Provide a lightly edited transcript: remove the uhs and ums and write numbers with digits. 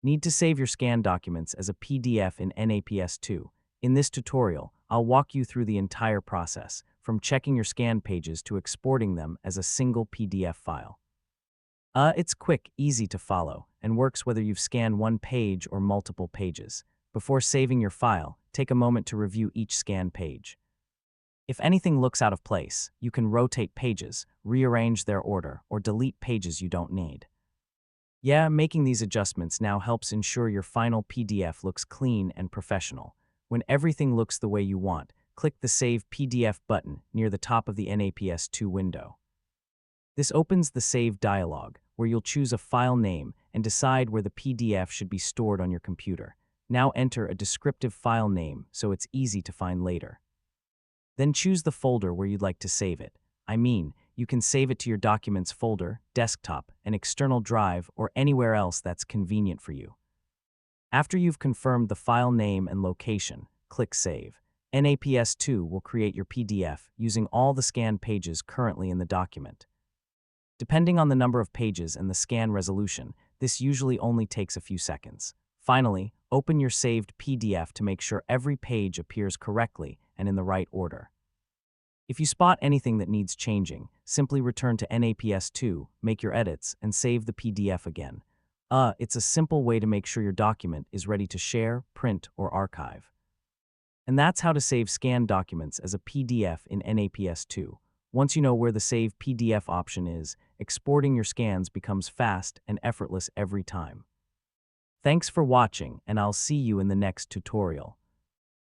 Need to save your scan documents as a PDF in NAPS2. In this tutorial, I'll walk you through the entire process, from checking your scan pages to exporting them as a single PDF file. It's quick, easy to follow, and works whether you've scanned one page or multiple pages. Before saving your file, take a moment to review each scan page. If anything looks out of place, you can rotate pages, rearrange their order, or delete pages you don't need. Making these adjustments now helps ensure your final PDF looks clean and professional. When everything looks the way you want, click the Save PDF button near the top of the NAPS2 window. This opens the Save dialog, where you'll choose a file name and decide where the PDF should be stored on your computer. Now enter a descriptive file name so it's easy to find later. Then choose the folder where you'd like to save it. You can save it to your Documents folder, desktop, an external drive, or anywhere else that's convenient for you. After you've confirmed the file name and location, click Save. NAPS2 will create your PDF using all the scan pages currently in the document. Depending on the number of pages and the scan resolution, this usually only takes a few seconds. Finally, open your saved PDF to make sure every page appears correctly and in the right order. If you spot anything that needs changing, simply return to NAPS2, make your edits, and save the PDF again. It's a simple way to make sure your document is ready to share, print, or archive. And that's how to save scanned documents as a PDF in NAPS2. Once you know where the Save PDF option is, exporting your scans becomes fast and effortless every time. Thanks for watching, and I'll see you in the next tutorial.